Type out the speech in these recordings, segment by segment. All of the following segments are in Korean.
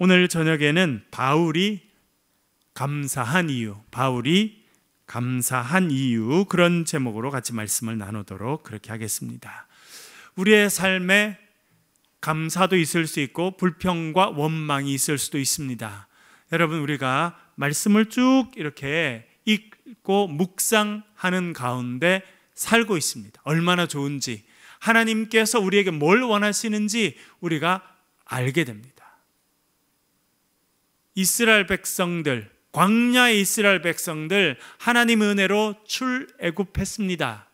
오늘 저녁에는 바울이 감사한 이유, 그런 제목으로 같이 말씀을 나누도록 그렇게 하겠습니다. 우리의 삶에 감사도 있을 수 있고 불평과 원망이 있을 수도 있습니다. 여러분, 우리가 말씀을 쭉 이렇게 읽고 묵상하는 가운데 살고 있습니다. 얼마나 좋은지, 하나님께서 우리에게 뭘 원하시는지 우리가 알게 됩니다. 이스라엘 백성들, 광야의 이스라엘 백성들, 하나님 은혜로 출애굽했습니다.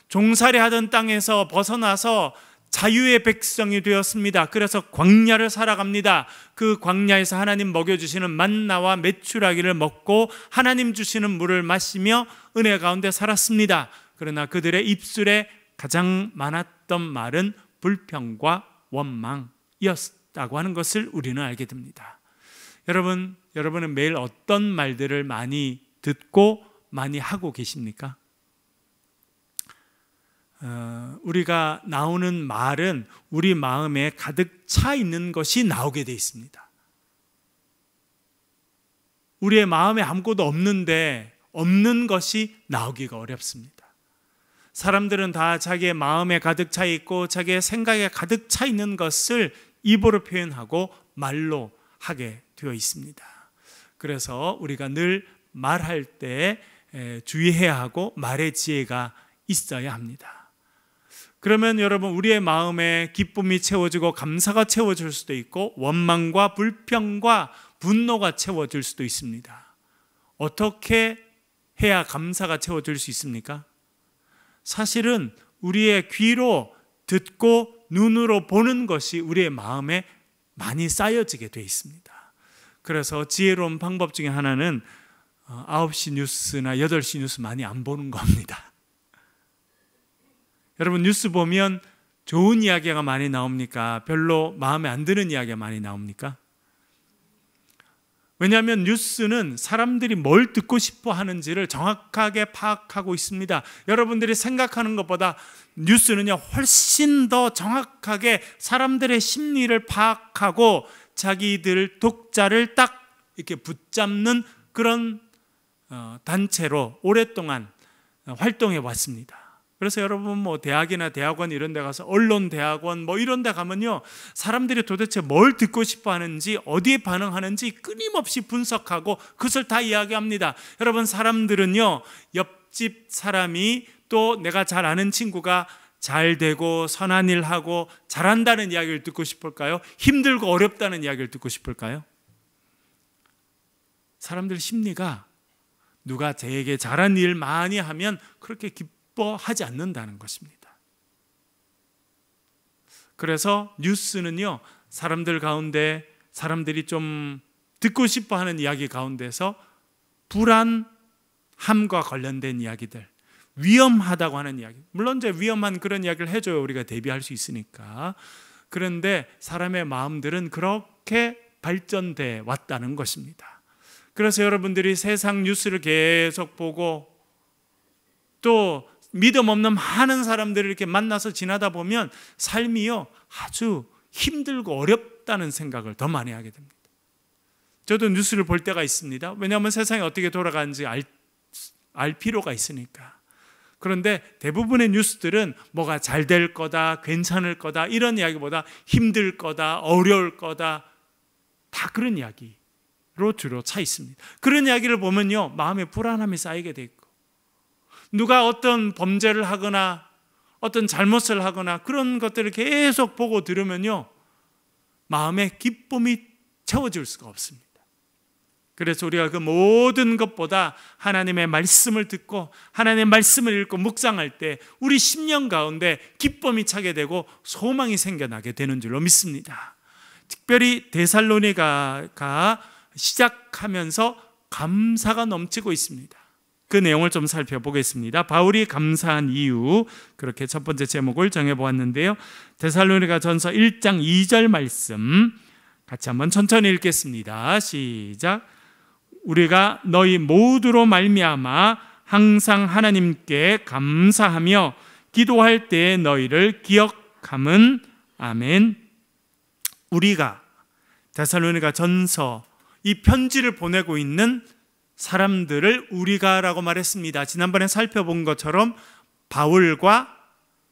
종살이 하던 땅에서 벗어나서 자유의 백성이 되었습니다. 그래서 광야를 살아갑니다. 그 광야에서 하나님 먹여주시는 만나와 메추라기를 먹고 하나님 주시는 물을 마시며 은혜 가운데 살았습니다. 그러나 그들의 입술에 가장 많았던 말은 불평과 원망이었다고 하는 것을 우리는 알게 됩니다. 여러분은 매일 어떤 말들을 많이 듣고 많이 하고 계십니까? 우리가 나오는 말은 우리 마음에 가득 차 있는 것이 나오게 돼 있습니다. 우리의 마음에 아무것도 없는 것이 나오기가 어렵습니다. 사람들은 다 자기의 마음에 가득 차 있고 자기의 생각에 가득 차 있는 것을 입으로 표현하고 말로 하게 되어 있습니다. 그래서 우리가 늘 말할 때 주의해야 하고 말의 지혜가 있어야 합니다. 그러면 여러분, 우리의 마음에 기쁨이 채워지고 감사가 채워질 수도 있고 원망과 불평과 분노가 채워질 수도 있습니다. 어떻게 해야 감사가 채워질 수 있습니까? 사실은 우리의 귀로 듣고 눈으로 보는 것이 우리의 마음에 많이 쌓여지게 되어 있습니다. 그래서 지혜로운 방법 중에 하나는 9시 뉴스나 8시 뉴스 많이 안 보는 겁니다. 여러분, 뉴스 보면 좋은 이야기가 많이 나옵니까? 별로 마음에 안 드는 이야기가 많이 나옵니까? 왜냐하면 뉴스는 사람들이 뭘 듣고 싶어 하는지를 정확하게 파악하고 있습니다. 여러분들이 생각하는 것보다 뉴스는요, 훨씬 더 정확하게 사람들의 심리를 파악하고 자기들 독자를 딱 이렇게 붙잡는 그런 단체로 오랫동안 활동해 왔습니다. 그래서 여러분, 대학이나 대학원 이런 데 가서 언론대학원 이런 데 가면요, 사람들이 도대체 뭘 듣고 싶어 하는지, 어디에 반응하는지 끊임없이 분석하고 그것을 다 이야기합니다. 여러분, 사람들은요, 옆집 사람이 또 내가 잘 아는 친구가 잘 되고 선한 일 하고 잘한다는 이야기를 듣고 싶을까요? 힘들고 어렵다는 이야기를 듣고 싶을까요? 사람들 심리가 누가 저에게 잘한 일 많이 하면 그렇게 기뻐하지 않는다는 것입니다. 그래서 뉴스는요, 사람들 가운데 사람들이 좀 듣고 싶어하는 이야기 가운데서 불안함과 관련된 이야기들, 위험하다고 하는 이야기, 물론 이제 위험한 그런 이야기를 해줘야 우리가 대비할 수 있으니까. 그런데 사람의 마음들은 그렇게 발전돼 왔다는 것입니다. 그래서 여러분들이 세상 뉴스를 계속 보고 또 믿음 없는 많은 사람들을 이렇게 만나서 지나다 보면 삶이요, 아주 힘들고 어렵다는 생각을 더 많이 하게 됩니다. 저도 뉴스를 볼 때가 있습니다. 왜냐하면 세상이 어떻게 돌아가는지 알 필요가 있으니까. 그런데 대부분의 뉴스들은 뭐가 잘 될 거다, 괜찮을 거다, 이런 이야기보다 힘들 거다, 어려울 거다, 다 그런 이야기로 주로 차 있습니다. 그런 이야기를 보면요, 마음에 불안함이 쌓이게 돼 있고, 누가 어떤 범죄를 하거나 어떤 잘못을 하거나 그런 것들을 계속 보고 들으면요, 마음에 기쁨이 채워질 수가 없습니다. 그래서 우리가 그 모든 것보다 하나님의 말씀을 듣고 하나님의 말씀을 읽고 묵상할 때 우리 심령 가운데 기쁨이 차게 되고 소망이 생겨나게 되는 줄로 믿습니다. 특별히 데살로니가가 시작하면서 감사가 넘치고 있습니다. 그 내용을 좀 살펴보겠습니다. 바울이 감사한 이유, 그렇게 첫 번째 제목을 정해보았는데요. 데살로니가 전서 1장 2절 말씀 같이 한번 천천히 읽겠습니다. 시작. 우리가 너희 모두로 말미암아 항상 하나님께 감사하며 기도할 때에 너희를 기억함은, 아멘. 우리가, 데살로니가 전서 이 편지를 보내고 있는 사람들을 우리가라고 말했습니다. 지난번에 살펴본 것처럼 바울과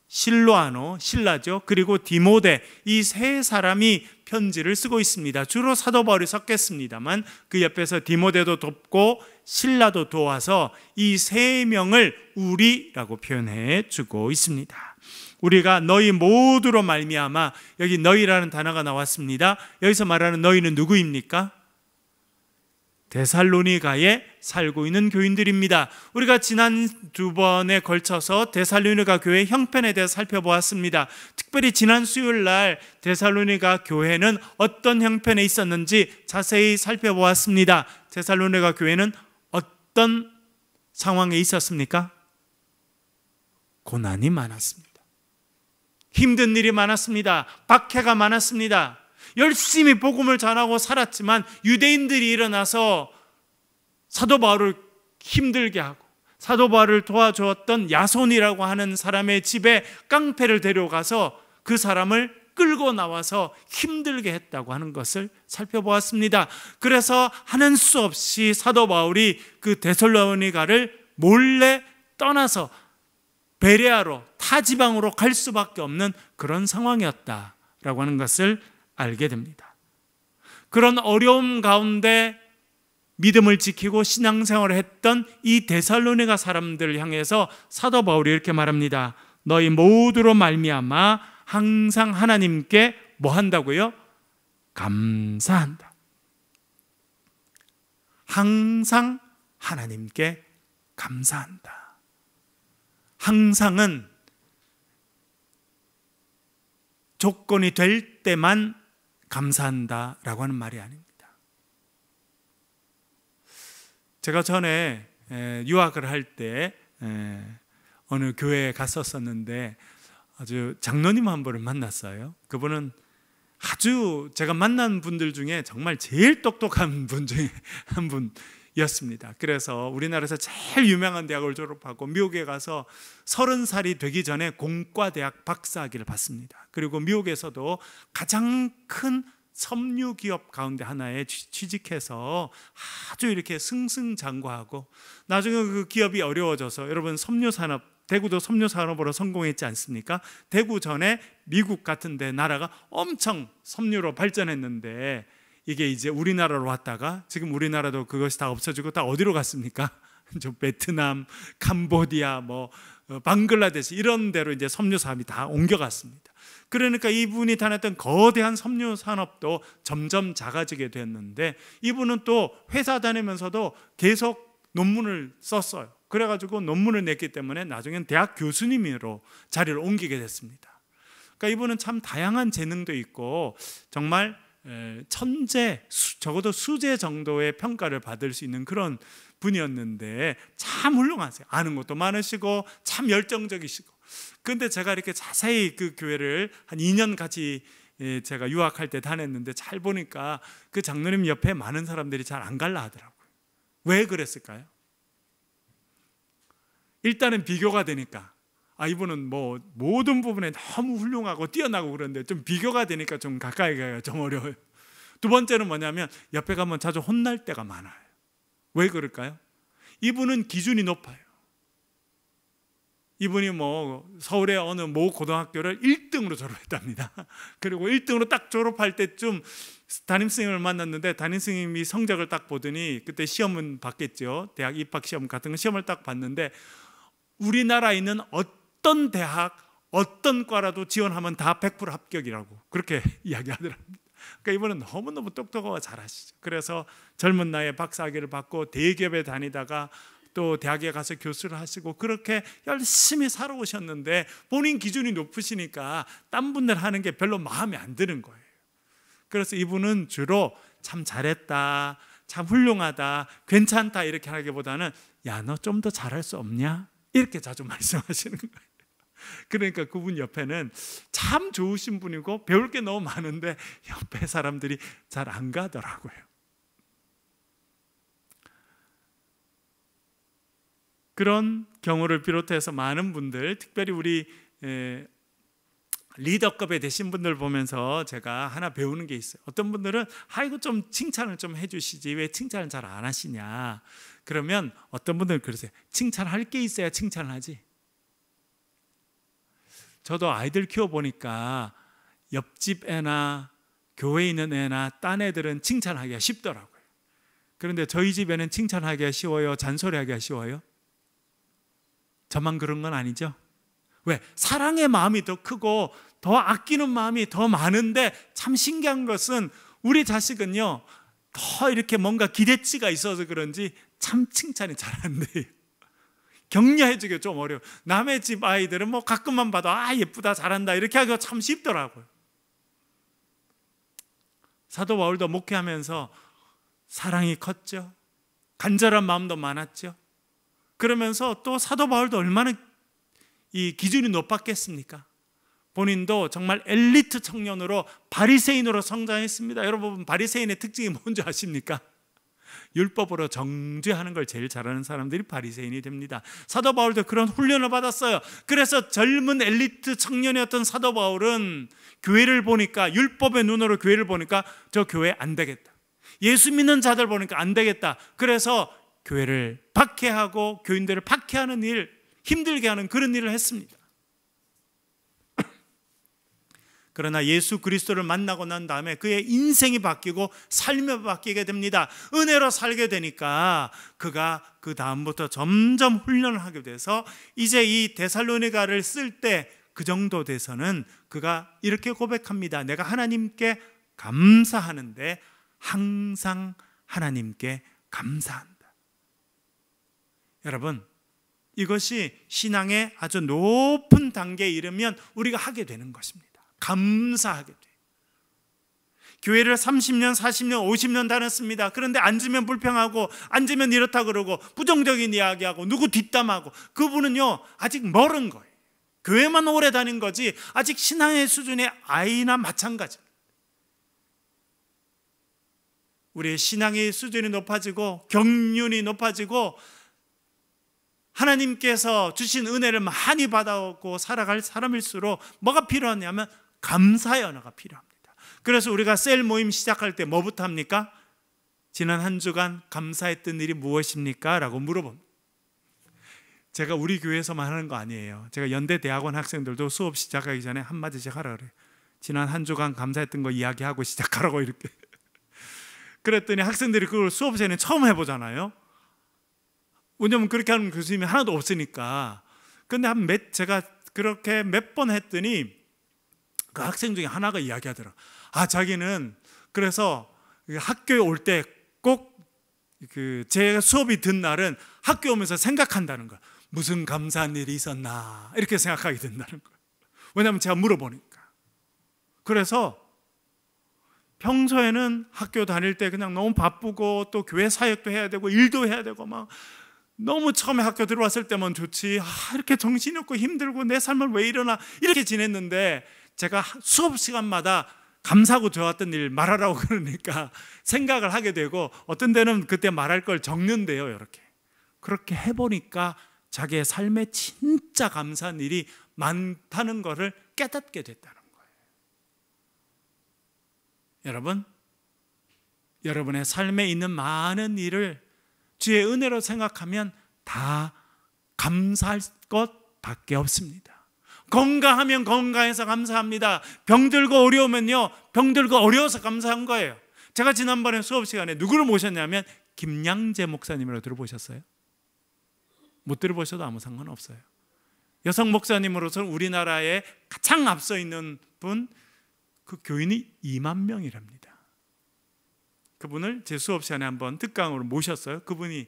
실로아노, 신라죠. 그리고 디모데 이 세 사람이 편지를 쓰고 있습니다. 주로 사도 바울이 썼겠습니다만 그 옆에서 디모데도 돕고 신라도 도와서 이 세 명을 우리라고 표현해 주고 있습니다. 우리가 너희 모두로 말미암아, 여기 너희라는 단어가 나왔습니다. 여기서 말하는 너희는 누구입니까? 데살로니가에 살고 있는 교인들입니다. 우리가 지난 두 번에 걸쳐서 데살로니가 교회 형편에 대해서 살펴보았습니다. 특별히 지난 수요일 날 데살로니가 교회는 어떤 형편에 있었는지 자세히 살펴보았습니다. 데살로니가 교회는 어떤 상황에 있었습니까? 고난이 많았습니다. 힘든 일이 많았습니다. 박해가 많았습니다. 열심히 복음을 전하고 살았지만 유대인들이 일어나서 사도 바울을 힘들게 하고 사도 바울을 도와주었던 야손이라고 하는 사람의 집에 깡패를 데려가서 그 사람을 끌고 나와서 힘들게 했다고 하는 것을 살펴보았습니다. 그래서 하는 수 없이 사도 바울이 그 데살로니가를 몰래 떠나서 베레아로 타 지방으로 갈 수밖에 없는 그런 상황이었다라고 하는 것을 알게 됩니다. 그런 어려움 가운데 믿음을 지키고 신앙생활을 했던 이 데살로니가 사람들을 향해서 사도 바울이 이렇게 말합니다. 너희 모두로 말미암아 항상 하나님께 뭐 한다고요? 감사한다. 항상 하나님께 감사한다. 항상은 조건이 될 때만 감사한다라고 하는 말이 아닙니다. 제가 전에 유학을 할 때 어느 교회에 갔었었는데 아주 장로님 한 분을 만났어요. 그분은 아주 제가 만난 분들 중에 정말 제일 똑똑한 분 중에 한 분이었습니다. 그래서 우리나라에서 제일 유명한 대학을 졸업하고 미국에 가서 30살이 되기 전에 공과대학 박사학위를 받습니다. 그리고 미국에서도 가장 큰 섬유기업 가운데 하나에 취직해서 아주 이렇게 승승장구하고 나중에 그 기업이 어려워져서 여러분 섬유산업, 대구도 섬유산업으로 성공했지 않습니까? 대구 전에 미국 같은 데 나라가 엄청 섬유로 발전했는데 이게 이제 우리나라로 왔다가 지금 우리나라도 그것이 다 없어지고 다 어디로 갔습니까? 저 베트남, 캄보디아, 방글라데시 이런 데로 이제 섬유 사업이 다 옮겨갔습니다. 그러니까 이분이 다녔던 거대한 섬유 산업도 점점 작아지게 됐는데 이분은 또 회사 다니면서도 계속 논문을 썼어요. 그래가지고 논문을 냈기 때문에 나중엔 대학 교수님으로 자리를 옮기게 됐습니다. 그러니까 이분은 참 다양한 재능도 있고 정말 천재, 적어도 수재 정도의 평가를 받을 수 있는 그런 분이었는데 참 훌륭하세요. 아는 것도 많으시고 참 열정적이시고. 그런데 제가 이렇게 자세히 그 교회를 한 2년 같이 제가 유학할 때 다녔는데 잘 보니까 그 장로님 옆에 많은 사람들이 잘 안 갈라 하더라고요. 왜 그랬을까요? 일단은 비교가 되니까 이분은 모든 부분에 너무 훌륭하고 뛰어나고 그런데 좀 비교가 되니까 좀 가까이 가기가 좀 어려워요. 두 번째는 뭐냐면 옆에 가면 자주 혼날 때가 많아요. 왜 그럴까요? 이분은 기준이 높아요. 이분이 서울의 어느 모 고등학교를 1등으로 졸업했답니다. 그리고 1등으로 딱 졸업할 때쯤 담임선생님을 만났는데 담임선생님이 성적을 딱 보더니 그때 시험은 봤겠죠. 대학 입학 시험 같은 거 시험을 딱 봤는데 우리나라에 있는 어떤 대학, 어떤 과라도 지원하면 다 100% 합격이라고 그렇게 이야기하더랍니다. 그러니까 이분은 너무너무 똑똑하고 잘하시죠. 그래서 젊은 나이에 박사학위를 받고 대기업에 다니다가 또 대학에 가서 교수를 하시고 그렇게 열심히 살아오셨는데 본인 기준이 높으시니까 딴 분들 하는 게 별로 마음에 안 드는 거예요. 그래서 이분은 주로 참 잘했다, 참 훌륭하다, 괜찮다 이렇게 하기보다는 야, 너 좀 더 잘할 수 없냐? 이렇게 자주 말씀하시는 거예요. 그러니까 그분 옆에는 참 좋으신 분이고 배울 게 너무 많은데 옆에 사람들이 잘 안 가더라고요. 그런 경우를 비롯해서 많은 분들, 특별히 우리 리더급에 되신 분들 보면서 제가 하나 배우는 게 있어요. 어떤 분들은 아이고 좀 칭찬을 좀 해주시지 왜 칭찬을 잘 안 하시냐. 그러면 어떤 분들은 그러세요. 칭찬할 게 있어야 칭찬을 하지. 저도 아이들 키워보니까 옆집 애나 교회에 있는 애나 딴 애들은 칭찬하기가 쉽더라고요. 그런데 저희 집에는 칭찬하기가 쉬워요? 잔소리하기가 쉬워요? 저만 그런 건 아니죠? 왜? 사랑의 마음이 더 크고 더 아끼는 마음이 더 많은데 참 신기한 것은 우리 자식은요 더 이렇게 뭔가 기대치가 있어서 그런지 참 칭찬이 잘 안 돼요. 격려해주기가 좀 어려워. 남의 집 아이들은 뭐 가끔만 봐도 아 예쁘다 잘한다 이렇게 하기가 참 쉽더라고요. 사도 바울도 목회하면서 사랑이 컸죠. 간절한 마음도 많았죠. 그러면서 또 사도 바울도 얼마나 이 기준이 높았겠습니까? 본인도 정말 엘리트 청년으로 바리새인으로 성장했습니다. 여러분 바리새인의 특징이 뭔지 아십니까? 율법으로 정죄하는 걸 제일 잘하는 사람들이 바리새인이 됩니다. 사도 바울도 그런 훈련을 받았어요. 그래서 젊은 엘리트 청년이었던 사도 바울은 교회를 보니까 율법의 눈으로 교회를 보니까 저 교회 안 되겠다. 예수 믿는 자들 보니까 안 되겠다. 그래서 교회를 박해하고 교인들을 박해하는 일, 힘들게 하는 그런 일을 했습니다. 그러나 예수 그리스도를 만나고 난 다음에 그의 인생이 바뀌고 삶이 바뀌게 됩니다. 은혜로 살게 되니까 그가 그 다음부터 점점 훈련을 하게 돼서 이제 이 데살로니가를 쓸 때 그 정도 돼서는 그가 이렇게 고백합니다. 내가 하나님께 감사하는데 항상 하나님께 감사한다. 여러분, 이것이 신앙의 아주 높은 단계에 이르면 우리가 하게 되는 것입니다. 감사하게 돼요. 교회를 30년, 40년, 50년 다녔습니다. 그런데 앉으면 불평하고 앉으면 이렇다 그러고 부정적인 이야기하고 누구 뒷담하고 그분은요 아직 멀은 거예요. 교회만 오래 다닌 거지 아직 신앙의 수준의 아이나 마찬가지입니다. 우리의 신앙의 수준이 높아지고 경륜이 높아지고 하나님께서 주신 은혜를 많이 받아오고 살아갈 사람일수록 뭐가 필요하냐면 감사의 언어가 필요합니다. 그래서 우리가 셀 모임 시작할 때 뭐부터 합니까? 지난 한 주간 감사했던 일이 무엇입니까? 라고 물어봅니다. 제가 우리 교회에서만 하는 거 아니에요. 제가 연대 대학원 학생들도 수업 시작하기 전에 한마디씩 하라 그래요. 지난 한 주간 감사했던 거 이야기하고 시작하라고 이렇게. 그랬더니 학생들이 그걸 수업 시간에 처음 해보잖아요. 왜냐면 그렇게 하는 교수님이 하나도 없으니까. 근데 제가 그렇게 몇 번 했더니 그 학생 중에 하나가 이야기하더라. 아, 자기는 그래서 학교에 올 때 꼭 제 수업이 든 날은 학교 오면서 생각한다는 거야. 무슨 감사한 일이 있었나 이렇게 생각하게 된다는 거야. 왜냐하면 제가 물어보니까. 그래서 평소에는 학교 다닐 때 그냥 너무 바쁘고 또 교회 사역도 해야 되고 일도 해야 되고 막 너무 처음에 학교 들어왔을 때만 좋지 이렇게 정신이 없고 힘들고 내 삶을 왜 이러나 이렇게 지냈는데 제가 수업 시간마다 감사하고 좋았던 일 말하라고 그러니까 생각을 하게 되고 어떤 데는 그때 말할 걸 적는데요. 이렇게 그렇게 해보니까 자기의 삶에 진짜 감사한 일이 많다는 것을 깨닫게 됐다는 거예요. 여러분, 여러분의 삶에 있는 많은 일을 주의 은혜로 생각하면 다 감사할 것밖에 없습니다. 건강하면 건강해서 감사합니다. 병들고 어려우면요 병들고 어려워서 감사한 거예요. 제가 지난번에 수업 시간에 누구를 모셨냐면 김양재 목사님이라고 들어보셨어요? 못 들어보셔도 아무 상관없어요. 여성 목사님으로서는 우리나라에 가장 앞서 있는 분, 그 교인이 2만 명이랍니다. 그분을 제 수업 시간에 한번 특강으로 모셨어요. 그분이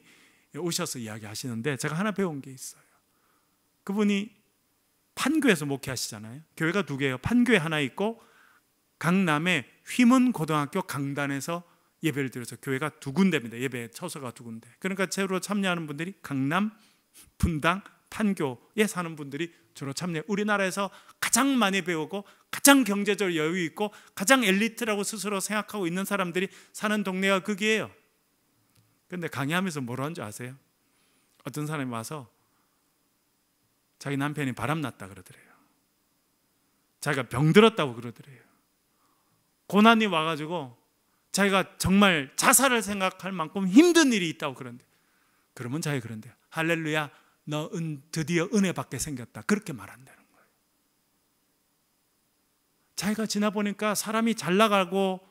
오셔서 이야기하시는데 제가 하나 배운 게 있어요. 그분이 판교에서 목회하시잖아요. 교회가 2개예요. 판교에 하나 있고 강남의 휘문고등학교 강단에서 예배를 드려서 교회가 2군데입니다. 예배 처소가 2군데. 그러니까 주로 참여하는 분들이 강남, 분당, 판교에 사는 분들이 주로 참여해요. 우리나라에서 가장 많이 배우고 가장 경제적으로 여유 있고 가장 엘리트라고 스스로 생각하고 있는 사람들이 사는 동네가 거기예요. 그런데 강의하면서 뭐라 하는 줄 아세요? 어떤 사람이 와서 자기 남편이 바람났다 그러더래요. 자기가 병들었다고 그러더래요. 고난이 와가지고 자기가 정말 자살을 생각할 만큼 힘든 일이 있다고 그런데, 그러면 자기가 그런데 할렐루야, 너 드디어 은혜 받게 생겼다, 그렇게 말한다는 거예요. 자기가 지나보니까 사람이 잘 나가고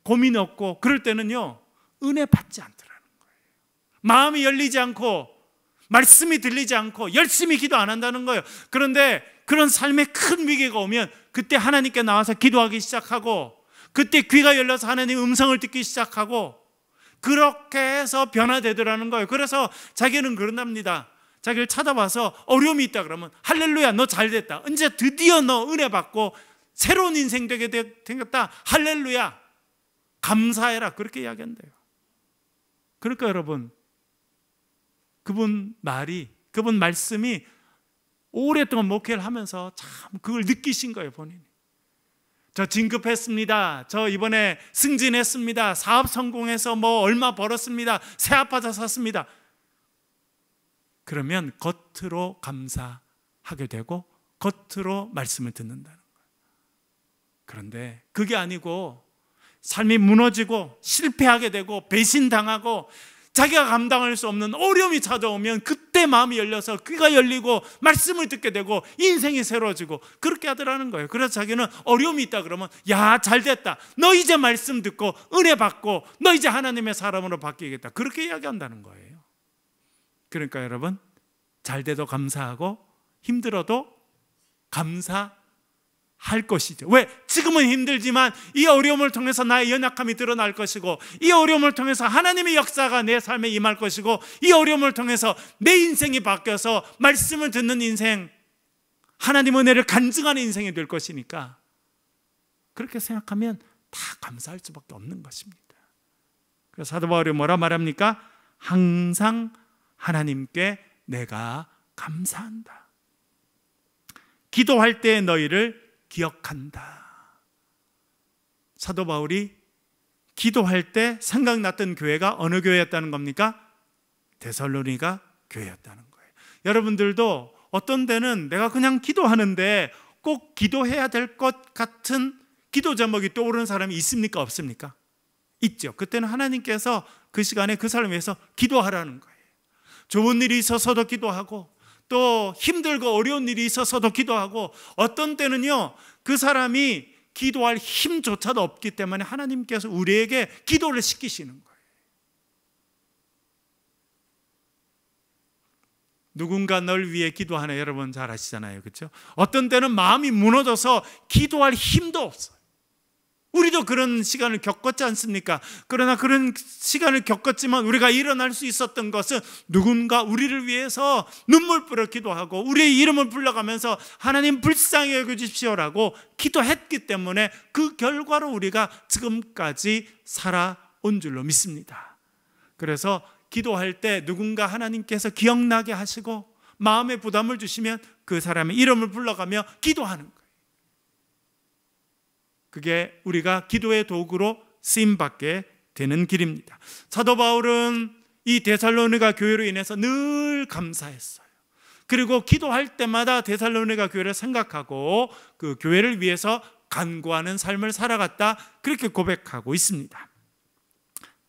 고민 없고 그럴 때는요, 은혜 받지 않더라는 거예요. 마음이 열리지 않고 말씀이 들리지 않고 열심히 기도 안 한다는 거예요. 그런데 그런 삶의 큰 위기가 오면 그때 하나님께 나와서 기도하기 시작하고, 그때 귀가 열려서 하나님의 음성을 듣기 시작하고, 그렇게 해서 변화되더라는 거예요. 그래서 자기는 그런답니다. 자기를 찾아와서 어려움이 있다 그러면 할렐루야, 너 잘 됐다, 이제 드디어 너 은혜 받고 새로운 인생 되게 생겼다, 할렐루야, 감사해라, 그렇게 이야기한대요. 그러니까 여러분, 그분 말씀이 오랫동안 목회를 하면서 참 그걸 느끼신 거예요. 본인이 저 진급했습니다, 저 이번에 승진했습니다, 사업 성공해서 뭐 얼마 벌었습니다, 새 아파트 샀습니다. 그러면 겉으로 감사하게 되고 겉으로 말씀을 듣는다는 거예요. 그런데 그게 아니고 삶이 무너지고 실패하게 되고 배신당하고 자기가 감당할 수 없는 어려움이 찾아오면 그때 마음이 열려서 귀가 열리고 말씀을 듣게 되고 인생이 새로워지고 그렇게 하더라는 거예요. 그래서 자기는 어려움이 있다 그러면 야, 잘 됐다, 너 이제 말씀 듣고 은혜 받고 너 이제 하나님의 사람으로 바뀌겠다, 그렇게 이야기한다는 거예요. 그러니까 여러분, 잘 돼도 감사하고 힘들어도 감사할 것이죠. 왜? 지금은 힘들지만 이 어려움을 통해서 나의 연약함이 드러날 것이고, 이 어려움을 통해서 하나님의 역사가 내 삶에 임할 것이고, 이 어려움을 통해서 내 인생이 바뀌어서 말씀을 듣는 인생, 하나님 은혜를 간증하는 인생이 될 것이니까, 그렇게 생각하면 다 감사할 수밖에 없는 것입니다. 그래서 사도 바울이 뭐라 말합니까? 항상 하나님께 내가 감사한다. 기도할 때 너희를 기억한다. 사도 바울이 기도할 때 생각났던 교회가 어느 교회였다는 겁니까? 데살로니가 교회였다는 거예요. 여러분들도 어떤 때는 내가 그냥 기도하는데 꼭 기도해야 될 것 같은 기도 제목이 떠오르는 사람이 있습니까? 없습니까? 있죠. 그때는 하나님께서 그 시간에 그 사람을 위해서 기도하라는 거예요. 좋은 일이 있어서도 기도하고, 또 힘들고 어려운 일이 있어서도 기도하고, 어떤 때는요 그 사람이 기도할 힘조차도 없기 때문에 하나님께서 우리에게 기도를 시키시는 거예요. 누군가 널 위해 기도하나 여러분 잘 아시잖아요, 그렇죠? 어떤 때는 마음이 무너져서 기도할 힘도 없어요. 우리도 그런 시간을 겪었지 않습니까? 그러나 그런 시간을 겪었지만 우리가 일어날 수 있었던 것은 누군가 우리를 위해서 눈물 뿌려 기도하고 우리의 이름을 불러가면서 하나님 불쌍히 여겨주십시오라고 기도했기 때문에 그 결과로 우리가 지금까지 살아온 줄로 믿습니다. 그래서 기도할 때 누군가 하나님께서 기억나게 하시고 마음에 부담을 주시면 그 사람의 이름을 불러가며 기도하는 거예요. 그게 우리가 기도의 도구로 쓰임받게 되는 길입니다. 사도 바울은 이 데살로니가 교회로 인해서 늘 감사했어요. 그리고 기도할 때마다 데살로니가 교회를 생각하고 그 교회를 위해서 간구하는 삶을 살아갔다, 그렇게 고백하고 있습니다.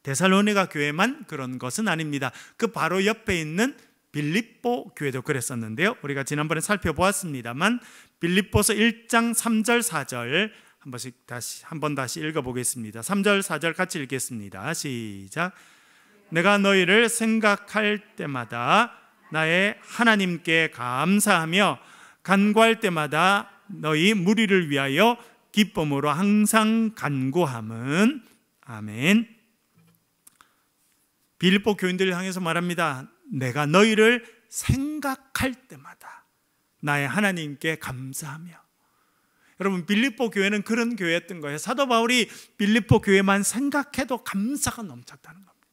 데살로니가 교회만 그런 것은 아닙니다. 그 바로 옆에 있는 빌립보 교회도 그랬었는데요, 우리가 지난번에 살펴보았습니다만 빌립보서 1장 3절 4절 한 번 다시 읽어보겠습니다. 3절 4절 같이 읽겠습니다. 시작. 내가 너희를 생각할 때마다 나의 하나님께 감사하며 간구할 때마다 너희 무리를 위하여 기쁨으로 항상 간구함은. 아멘. 빌립보 교인들을 향해서 말합니다. 내가 너희를 생각할 때마다 나의 하나님께 감사하며. 여러분, 빌립보 교회는 그런 교회였던 거예요. 사도 바울이 빌립보 교회만 생각해도 감사가 넘쳤다는 겁니다.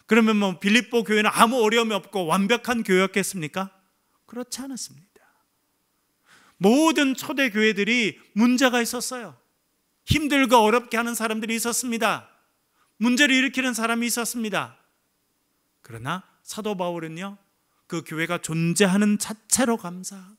그러면 뭐 빌립보 교회는 아무 어려움이 없고 완벽한 교회였겠습니까? 그렇지 않았습니다. 모든 초대 교회들이 문제가 있었어요. 힘들고 어렵게 하는 사람들이 있었습니다. 문제를 일으키는 사람이 있었습니다. 그러나 사도 바울은요, 그 교회가 존재하는 자체로 감사하고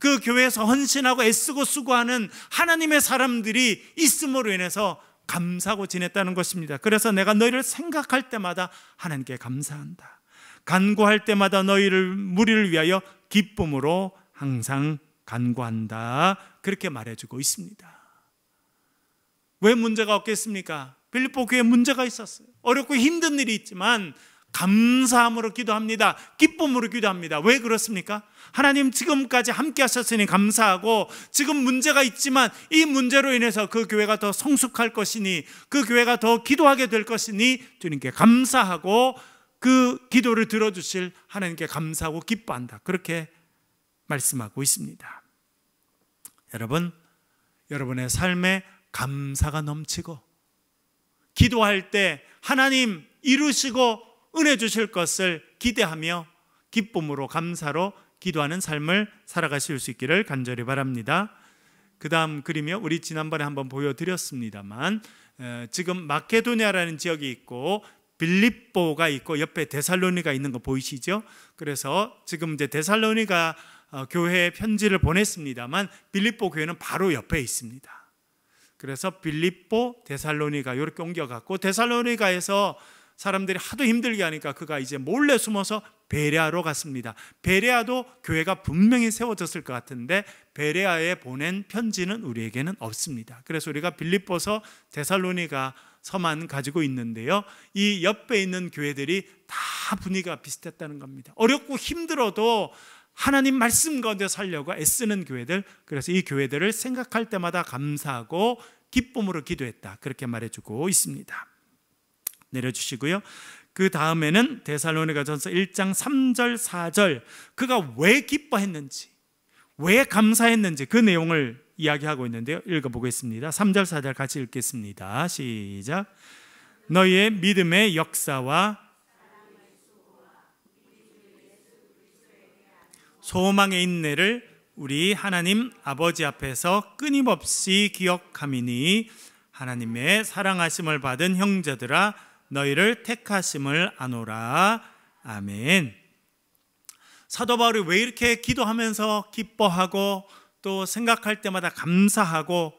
그 교회에서 헌신하고 애쓰고 수고하는 하나님의 사람들이 있음으로 인해서 감사하고 지냈다는 것입니다. 그래서 내가 너희를 생각할 때마다 하나님께 감사한다. 간구할 때마다 너희를 무리를 위하여 기쁨으로 항상 간구한다. 그렇게 말해주고 있습니다. 왜 문제가 없겠습니까? 빌립보 교회에 문제가 있었어요. 어렵고 힘든 일이 있지만 감사함으로 기도합니다. 기쁨으로 기도합니다. 왜 그렇습니까? 하나님 지금까지 함께 하셨으니 감사하고, 지금 문제가 있지만 이 문제로 인해서 그 교회가 더 성숙할 것이니, 그 교회가 더 기도하게 될 것이니 주님께 감사하고 그 기도를 들어주실 하나님께 감사하고 기뻐한다. 그렇게 말씀하고 있습니다. 여러분, 여러분의 삶에 감사가 넘치고 기도할 때 하나님 이루시고 은혜 주실 것을 기대하며 기쁨으로 감사로 기도하는 삶을 살아가실 수 있기를 간절히 바랍니다. 그 다음 그림이요, 우리 지난번에 한번 보여드렸습니다만 지금 마케도니아라는 지역이 있고 빌립보가 있고 옆에 데살로니가 있는 거 보이시죠? 그래서 지금 이제 데살로니가 교회에 편지를 보냈습니다만 빌립보 교회는 바로 옆에 있습니다. 그래서 빌립보, 데살로니가 이렇게 옮겨갔고, 데살로니가에서 사람들이 하도 힘들게 하니까 그가 이제 몰래 숨어서 베레아로 갔습니다. 베레아도 교회가 분명히 세워졌을 것 같은데 베레아에 보낸 편지는 우리에게는 없습니다. 그래서 우리가 빌립보서 데살로니가 서만 가지고 있는데요, 이 옆에 있는 교회들이 다 분위기가 비슷했다는 겁니다. 어렵고 힘들어도 하나님 말씀 가운데 살려고 애쓰는 교회들, 그래서 이 교회들을 생각할 때마다 감사하고 기쁨으로 기도했다. 그렇게 말해주고 있습니다. 내려주시고요. 그 다음에는 데살로니가전서 1장 3절 4절 그가 왜 기뻐했는지, 왜 감사했는지 그 내용을 이야기하고 있는데요, 읽어보겠습니다. 3절 4절 같이 읽겠습니다. 시작. 너희의 믿음의 역사와 소망의 인내를 우리 하나님 아버지 앞에서 끊임없이 기억함이니 하나님의 사랑하심을 받은 형제들아 너희를 택하심을 아노라. 아멘. 사도 바울이 왜 이렇게 기도하면서 기뻐하고 또 생각할 때마다 감사하고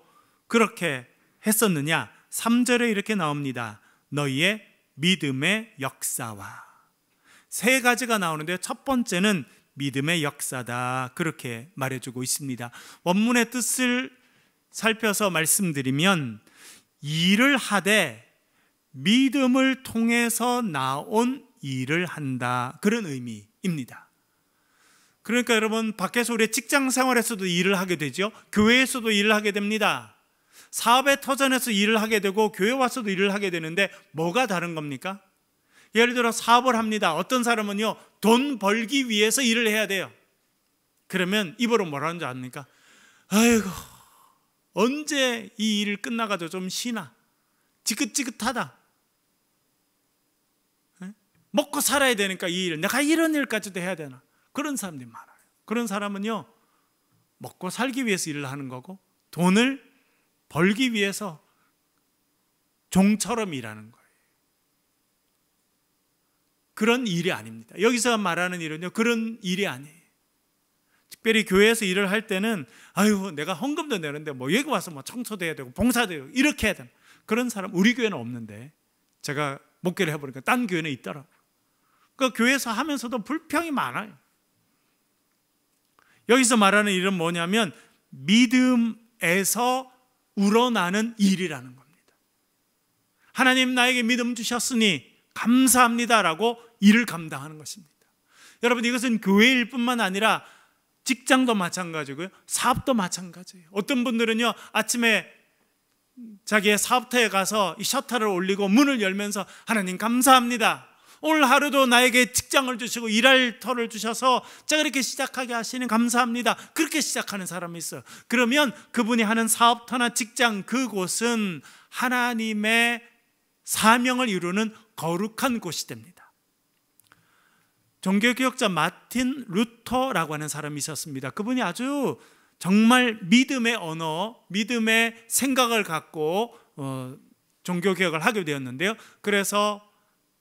그렇게 했었느냐? 3절에 이렇게 나옵니다. 너희의 믿음의 역사와. 세 가지가 나오는데 첫 번째는 믿음의 역사다. 그렇게 말해주고 있습니다. 원문의 뜻을 살펴서 말씀드리면 일을 하되 믿음을 통해서 나온 일을 한다. 그런 의미입니다. 그러니까 여러분, 밖에서 우리 직장 생활에서도 일을 하게 되죠. 교회에서도 일을 하게 됩니다. 사업의 터전에서 일을 하게 되고 교회 와서도 일을 하게 되는데 뭐가 다른 겁니까? 예를 들어 사업을 합니다. 어떤 사람은요, 돈 벌기 위해서 일을 해야 돼요. 그러면 입으로 뭐라는 줄 아십니까? 아이고, 언제 이 일 끝나가지고 좀 쉬나? 지긋지긋하다. 먹고 살아야 되니까 이 일, 내가 이런 일까지도 해야 되나? 그런 사람들이 많아요. 그런 사람은요, 먹고 살기 위해서 일을 하는 거고 돈을 벌기 위해서 종처럼 일하는 거예요. 그런 일이 아닙니다. 여기서 말하는 일은요, 그런 일이 아니에요. 특별히 교회에서 일을 할 때는 아유, 내가 헌금도 내는데 뭐 여기 와서 뭐 청소도 해야 되고 봉사도 해야 되고 이렇게 해야 되나? 그런 사람 우리 교회는 없는데, 제가 목회를 해보니까 딴 교회는 있더라고요. 그 교회에서 하면서도 불평이 많아요. 여기서 말하는 일은 뭐냐면 믿음에서 우러나는 일이라는 겁니다. 하나님 나에게 믿음 주셨으니 감사합니다라고 일을 감당하는 것입니다. 여러분, 이것은 교회일 뿐만 아니라 직장도 마찬가지고요, 사업도 마찬가지예요. 어떤 분들은요, 아침에 자기의 사업터에 가서 이 셔터를 올리고 문을 열면서 하나님 감사합니다, 오늘 하루도 나에게 직장을 주시고 일할 터를 주셔서 제가 이렇게 시작하게 하시는 감사합니다, 그렇게 시작하는 사람이 있어요. 그러면 그분이 하는 사업터나 직장, 그곳은 하나님의 사명을 이루는 거룩한 곳이 됩니다. 종교개혁자 마틴 루터라고 하는 사람이 있었습니다. 그분이 아주 정말 믿음의 언어, 믿음의 생각을 갖고 종교개혁을 하게 되었는데요, 그래서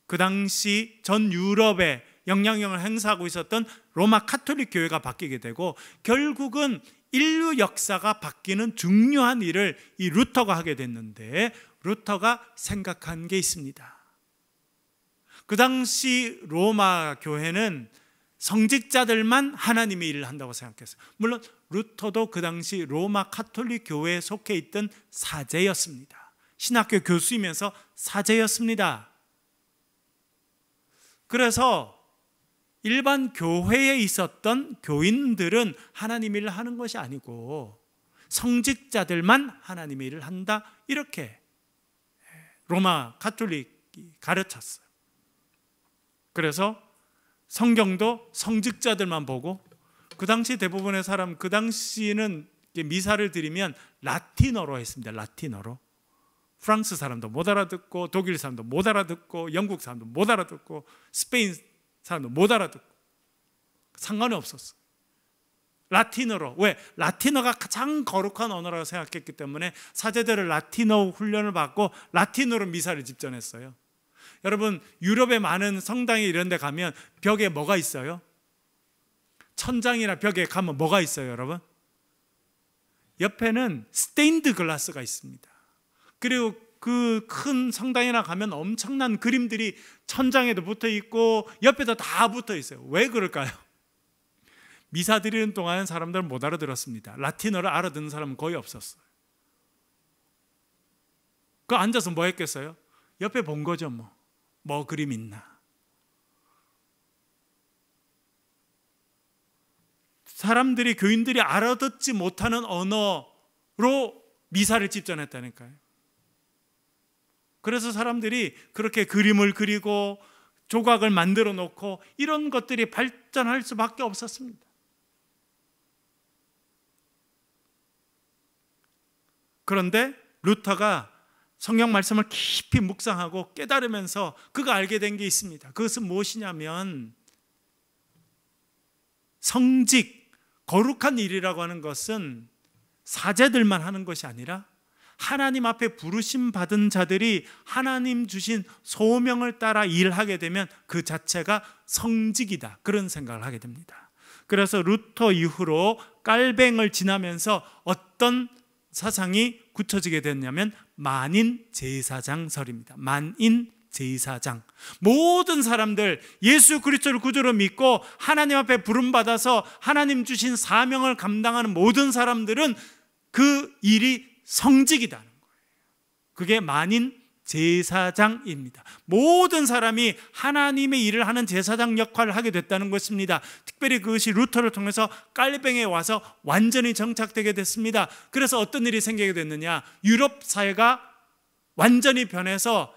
그 당시 전 유럽의 영향력을 행사하고 있었던 로마 가톨릭 교회가 바뀌게 되고, 결국은 인류 역사가 바뀌는 중요한 일을 이 루터가 하게 됐는데, 루터가 생각한 게 있습니다. 그 당시 로마 교회는 성직자들만 하나님의 일을 한다고 생각했어요. 물론 루터도 그 당시 로마 가톨릭 교회에 속해 있던 사제였습니다. 신학교 교수이면서 사제였습니다. 그래서 일반 교회에 있었던 교인들은 하나님의 일을 하는 것이 아니고 성직자들만 하나님의 일을 한다, 이렇게 로마 가톨릭이 가르쳤어요. 그래서 성경도 성직자들만 보고, 그 당시 대부분의 사람, 그 당시는 미사를 드리면 라틴어로 했습니다. 라틴어로. 프랑스 사람도 못 알아듣고, 독일 사람도 못 알아듣고, 영국 사람도 못 알아듣고, 스페인 사람도 못 알아듣고, 상관이 없었어요. 라틴어로. 왜? 라틴어가 가장 거룩한 언어라고 생각했기 때문에 사제들을 라틴어 훈련을 받고 라틴어로 미사를 집전했어요. 여러분, 유럽의 많은 성당에 이런 데 가면 벽에 뭐가 있어요? 천장이나 벽에 가면 뭐가 있어요, 여러분? 옆에는 스테인드 글라스가 있습니다. 그리고 그 큰 성당이나 가면 엄청난 그림들이 천장에도 붙어 있고 옆에도 다 붙어 있어요. 왜 그럴까요? 미사 드리는 동안 사람들은 못 알아들었습니다. 라틴어를 알아듣는 사람은 거의 없었어요. 그 앉아서 뭐 했겠어요? 옆에 본 거죠. 뭐 그림 있나. 사람들이, 교인들이 알아듣지 못하는 언어로 미사를 집전했다니까요. 그래서 사람들이 그렇게 그림을 그리고 조각을 만들어 놓고 이런 것들이 발전할 수밖에 없었습니다. 그런데 루터가 성경 말씀을 깊이 묵상하고 깨달으면서 그가 알게 된 게 있습니다. 그것은 무엇이냐면, 성직, 거룩한 일이라고 하는 것은 사제들만 하는 것이 아니라 하나님 앞에 부르심 받은 자들이 하나님 주신 소명을 따라 일하게 되면 그 자체가 성직이다, 그런 생각을 하게 됩니다. 그래서 루터 이후로 깔뱅을 지나면서 어떤 사상이 굳혀지게 됐냐면 만인 제사장설입니다. 만인 제사장. 모든 사람들 예수 그리스도를 구주로 믿고 하나님 앞에 부름받아서 하나님 주신 사명을 감당하는 모든 사람들은 그 일이 성직이라는 거예요. 그게 만인 제사장입니다. 모든 사람이 하나님의 일을 하는 제사장 역할을 하게 됐다는 것입니다. 특별히 그것이 루터를 통해서 깔뱅에 와서 완전히 정착되게 됐습니다. 그래서 어떤 일이 생기게 됐느냐, 유럽 사회가 완전히 변해서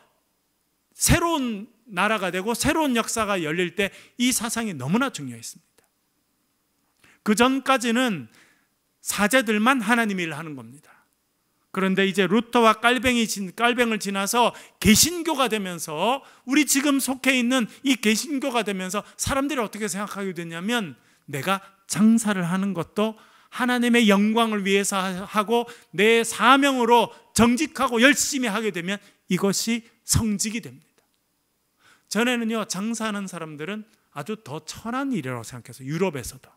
새로운 나라가 되고 새로운 역사가 열릴 때 이 사상이 너무나 중요했습니다. 그 전까지는 사제들만 하나님의 일을 하는 겁니다. 그런데 이제 루터와 깔뱅을 지나서 개신교가 되면서, 우리 지금 속해 있는 이 개신교가 되면서 사람들이 어떻게 생각하게 됐냐면, 내가 장사를 하는 것도 하나님의 영광을 위해서 하고 내 사명으로 정직하고 열심히 하게 되면 이것이 성직이 됩니다. 전에는요, 장사하는 사람들은 아주 더 천한 일이라고 생각해서, 유럽에서도.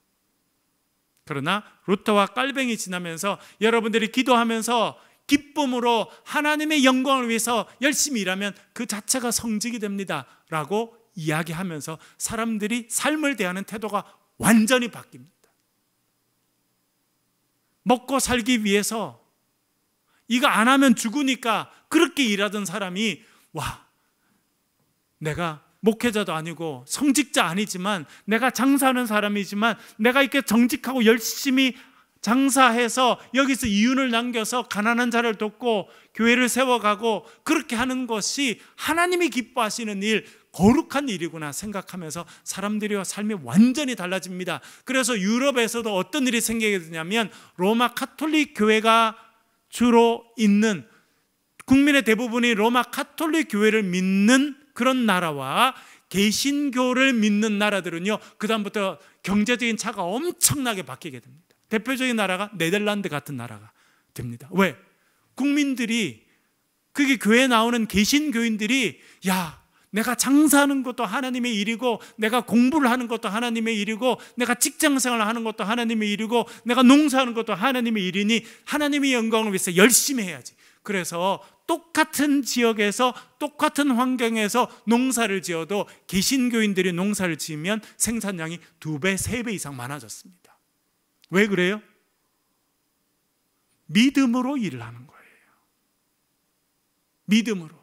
그러나 루터와 깔뱅이 지나면서 여러분들이 기도하면서 기쁨으로 하나님의 영광을 위해서 열심히 일하면 그 자체가 성직이 됩니다 라고 이야기하면서 사람들이 삶을 대하는 태도가 완전히 바뀝니다. 먹고 살기 위해서, 이거 안 하면 죽으니까 그렇게 일하던 사람이, 와, 내가 목회자도 아니고 성직자 아니지만, 내가 장사하는 사람이지만 내가 이렇게 정직하고 열심히 장사해서 여기서 이윤을 남겨서 가난한 자를 돕고 교회를 세워가고 그렇게 하는 것이 하나님이 기뻐하시는 일, 거룩한 일이구나 생각하면서 사람들의 삶이 완전히 달라집니다. 그래서 유럽에서도 어떤 일이 생기게 되냐면, 로마 가톨릭 교회가 주로 있는, 국민의 대부분이 로마 가톨릭 교회를 믿는 그런 나라와 개신교를 믿는 나라들은요, 그 다음부터 경제적인 차가 엄청나게 바뀌게 됩니다. 대표적인 나라가 네덜란드 같은 나라가 됩니다. 왜? 국민들이, 그게 교회에 나오는 개신교인들이, 야, 내가 장사하는 것도 하나님의 일이고, 내가 공부를 하는 것도 하나님의 일이고, 내가 직장생활을 하는 것도 하나님의 일이고, 내가 농사하는 것도 하나님의 일이니 하나님의 영광을 위해서 열심히 해야지. 그래서 똑같은 지역에서 똑같은 환경에서 농사를 지어도 개신교인들이 농사를 지으면 생산량이 2배, 3배 이상 많아졌습니다. 왜 그래요? 믿음으로 일을 하는 거예요. 믿음으로.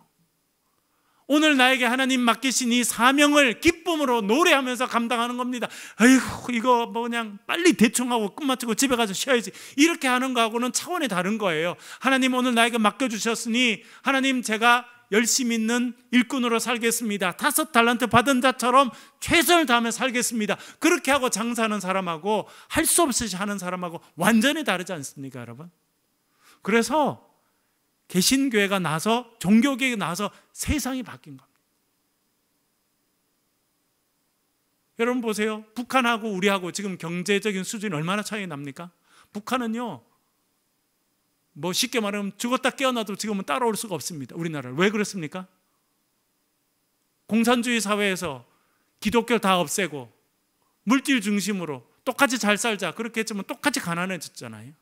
오늘 나에게 하나님 맡기신 이 사명을 기쁨으로 노래하면서 감당하는 겁니다. 아이고, 이거 뭐 그냥 빨리 대충 하고 끝마치고 집에 가서 쉬어야지, 이렇게 하는 거하고는 차원이 다른 거예요. 하나님 오늘 나에게 맡겨주셨으니 하나님 제가 열심히 있는 일꾼으로 살겠습니다. 5달란트 받은 자처럼 최선을 다하며 살겠습니다. 그렇게 하고 장사하는 사람하고 할 수 없이 하는 사람하고 완전히 다르지 않습니까, 여러분? 그래서 개신교회가 나서, 종교개혁이 나서 세상이 바뀐 겁니다. 여러분 보세요. 북한하고 우리하고 지금 경제적인 수준이 얼마나 차이 납니까? 북한은요, 뭐 쉽게 말하면 죽었다 깨어나도 지금은 따라올 수가 없습니다. 우리나라를. 왜 그렇습니까? 공산주의 사회에서 기독교 다 없애고 물질 중심으로 똑같이 잘 살자 그렇게 했지만 똑같이 가난해졌잖아요.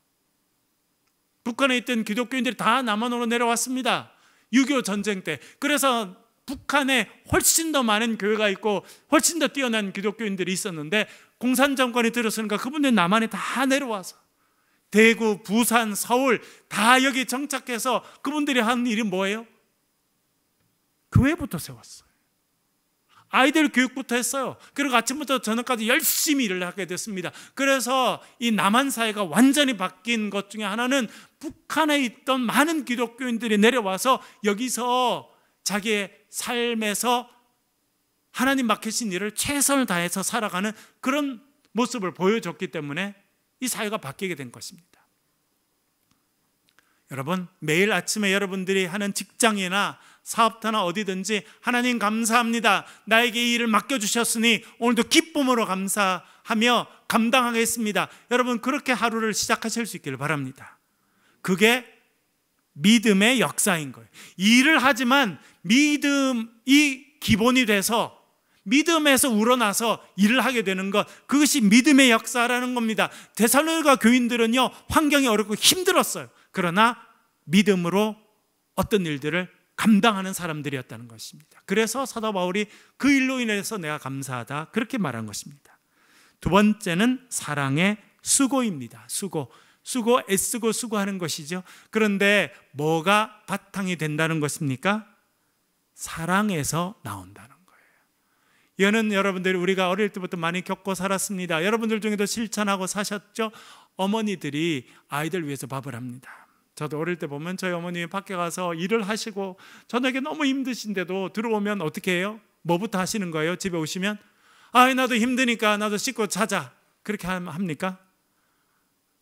북한에 있던 기독교인들이 다 남한으로 내려왔습니다. 6.25 전쟁 때. 그래서 북한에 훨씬 더 많은 교회가 있고 훨씬 더 뛰어난 기독교인들이 있었는데, 공산정권이 들었으니까 그분들이 남한에 다 내려와서 대구, 부산, 서울 다 여기 정착해서 그분들이 하는 일이 뭐예요? 교회부터 세웠어요. 아이들 교육부터 했어요. 그리고 아침부터 저녁까지 열심히 일을 하게 됐습니다. 그래서 이 남한 사회가 완전히 바뀐 것 중에 하나는 북한에 있던 많은 기독교인들이 내려와서 여기서 자기의 삶에서 하나님 맡기신 일을 최선을 다해서 살아가는 그런 모습을 보여줬기 때문에 이 사회가 바뀌게 된 것입니다. 여러분, 매일 아침에 여러분들이 하는 직장이나 사업터나 어디든지 하나님 감사합니다, 나에게 이 일을 맡겨주셨으니 오늘도 기쁨으로 감사하며 감당하겠습니다. 여러분, 그렇게 하루를 시작하실 수 있기를 바랍니다. 그게 믿음의 역사인 거예요. 일을 하지만 믿음이 기본이 돼서 믿음에서 우러나서 일을 하게 되는 것, 그것이 믿음의 역사라는 겁니다. 데살로니가 교인들은요, 환경이 어렵고 힘들었어요. 그러나 믿음으로 어떤 일들을 감당하는 사람들이었다는 것입니다. 그래서 사도 바울이 그 일로 인해서 내가 감사하다 그렇게 말한 것입니다. 두 번째는 사랑의 수고입니다. 수고, 애쓰고 수고하는 것이죠. 그런데 뭐가 바탕이 된다는 것입니까? 사랑에서 나온다는 거예요. 이거는 여러분들이 우리가 어릴 때부터 많이 겪고 살았습니다. 여러분들 중에도 실천하고 사셨죠? 어머니들이 아이들 위해서 밥을 합니다. 저도 어릴 때 보면 저희 어머님이 밖에 가서 일을 하시고 저녁에 너무 힘드신데도 들어오면 어떻게 해요? 뭐부터 하시는 거예요? 집에 오시면 나도 힘드니까 나도 씻고 자자 그렇게 합니까?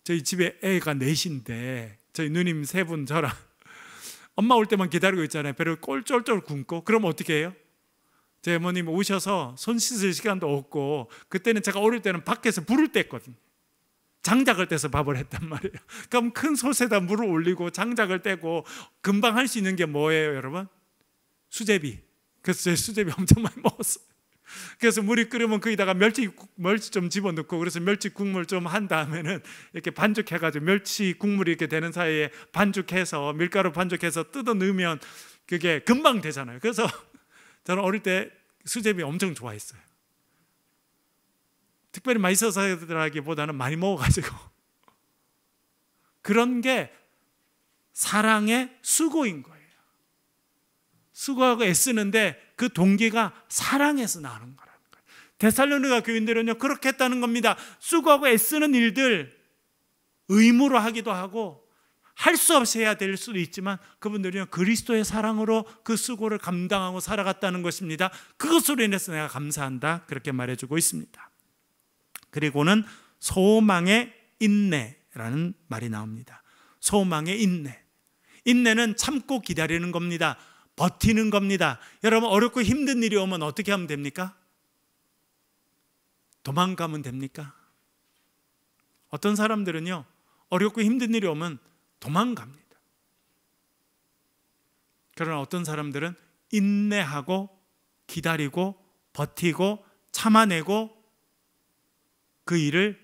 저희 집에 애가 넷인데 저희 누님 3분 저랑 엄마 올 때만 기다리고 있잖아요. 배를 꼴쫄쫄 굶고. 그럼 어떻게 해요? 제 어머님 오셔서 손 씻을 시간도 없고, 그때는 제가 어릴 때는 밖에서 불을 뗐거든요. 장작을 떼서 밥을 했단 말이에요. 그럼 큰 솥에다 물을 올리고 장작을 떼고, 금방 할 수 있는 게 뭐예요, 여러분? 수제비. 그래서 제 수제비 엄청 많이 먹었어요. 그래서 물이 끓으면 거기다가 멸치 좀 집어넣고, 그래서 멸치 국물 좀 한 다음에는 이렇게 반죽해가지고 멸치 국물이 이렇게 되는 사이에 반죽해서 밀가루 반죽해서 뜯어 넣으면 그게 금방 되잖아요. 그래서 저는 어릴 때 수제비 엄청 좋아했어요. 특별히 맛있어서라기보다는 많이 먹어가지고. 그런 게 사랑의 수고인 거예요. 수고하고 애쓰는데 그 동기가 사랑에서 나오는 거라는 거예요. 데살로니가 교인들은요 그렇게 했다는 겁니다. 수고하고 애쓰는 일들 의무로 하기도 하고 할 수 없이 해야 될 수도 있지만, 그분들은 그리스도의 사랑으로 그 수고를 감당하고 살아갔다는 것입니다. 그것으로 인해서 내가 감사한다 그렇게 말해주고 있습니다. 그리고는 소망의 인내라는 말이 나옵니다. 소망의 인내. 인내는 참고 기다리는 겁니다. 버티는 겁니다. 여러분, 어렵고 힘든 일이 오면 어떻게 하면 됩니까? 도망가면 됩니까? 어떤 사람들은요 어렵고 힘든 일이 오면 도망갑니다. 그러나 어떤 사람들은 인내하고 기다리고 버티고 참아내고 그 일을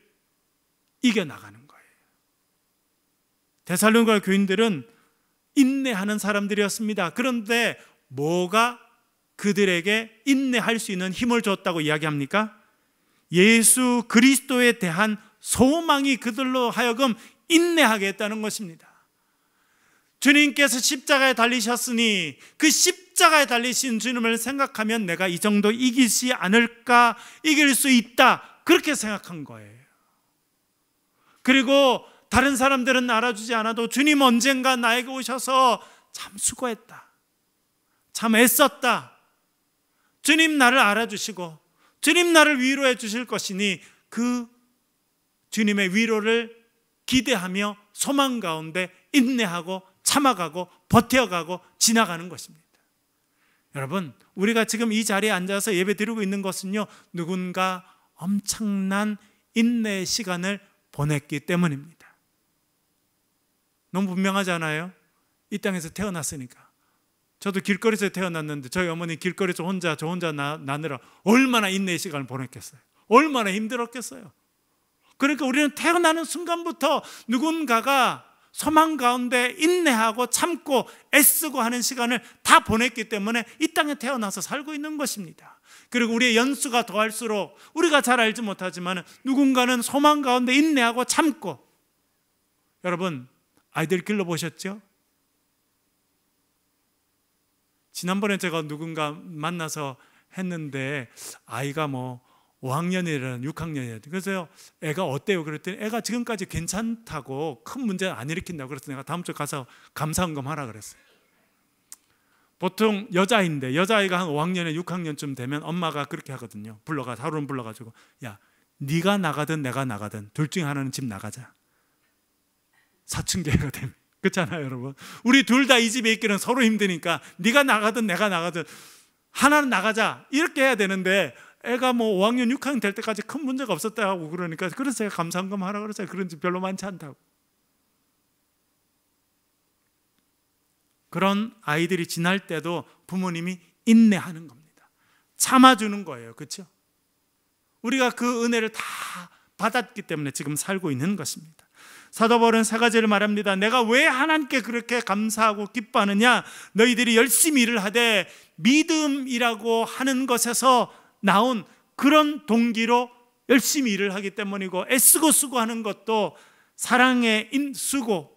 이겨나가는 거예요. 데살로니가 교인들은 인내하는 사람들이었습니다. 그런데 뭐가 그들에게 인내할 수 있는 힘을 줬다고 이야기합니까? 예수 그리스도에 대한 소망이 그들로 하여금 인내하게 했다는 것입니다. 주님께서 십자가에 달리셨으니 그 십자가에 달리신 주님을 생각하면 내가 이 정도 이기지 않을까, 이길 수 있다, 그렇게 생각한 거예요. 그리고 다른 사람들은 알아주지 않아도 주님 언젠가 나에게 오셔서 참 수고했다, 참 애썼다, 주님 나를 알아주시고 주님 나를 위로해 주실 것이니 그 주님의 위로를 기대하며 소망 가운데 인내하고 참아가고 버텨가고 지나가는 것입니다. 여러분, 우리가 지금 이 자리에 앉아서 예배 드리고 있는 것은요, 누군가 엄청난 인내의 시간을 보냈기 때문입니다. 너무 분명하지 않아요? 이 땅에서 태어났으니까. 저도 길거리에서 태어났는데 저희 어머니 길거리에서 저 혼자 나느라 얼마나 인내의 시간을 보냈겠어요. 얼마나 힘들었겠어요. 그러니까 우리는 태어나는 순간부터 누군가가 소망 가운데 인내하고 참고 애쓰고 하는 시간을 다 보냈기 때문에 이 땅에 태어나서 살고 있는 것입니다. 그리고 우리의 연수가 더할수록 우리가 잘 알지 못하지만 누군가는 소망 가운데 인내하고 참고. 여러분, 아이들 길러보셨죠? 지난번에 제가 누군가 만나서 했는데 아이가 5학년이라는 6학년이라는, 그래서 애가 어때요? 그랬더니 애가 지금까지 괜찮다고, 큰 문제는 안 일으킨다고. 그래서 내가 다음 주에 가서 감사원금 하라 그랬어요. 보통 여자인데 여자아이가 한 5학년에 6학년쯤 되면 엄마가 그렇게 하거든요. 하루는 불러가지고, 야, 네가 나가든 내가 나가든 둘 중에 하나는 집 나가자. 사춘기가 되면. 그렇잖아요, 여러분. 우리 둘 다 이 집에 있기는 서로 힘드니까 네가 나가든 내가 나가든 하나는 나가자, 이렇게 해야 되는데 애가 5학년 6학년 될 때까지 큰 문제가 없었다고 그러니까, 그래서 제가 감사원금 하라 그랬어요. 그런 집 별로 많지 않다고. 그런 아이들이 지날 때도 부모님이 인내하는 겁니다. 참아주는 거예요. 그렇죠? 우리가 그 은혜를 다 받았기 때문에 지금 살고 있는 것입니다. 사도 바울은 세 가지를 말합니다. 내가 왜 하나님께 그렇게 감사하고 기뻐하느냐? 너희들이 열심히 일을 하되 믿음이라고 하는 것에서 나온 그런 동기로 열심히 일을 하기 때문이고, 애쓰고 수고하는 것도 사랑의 수고,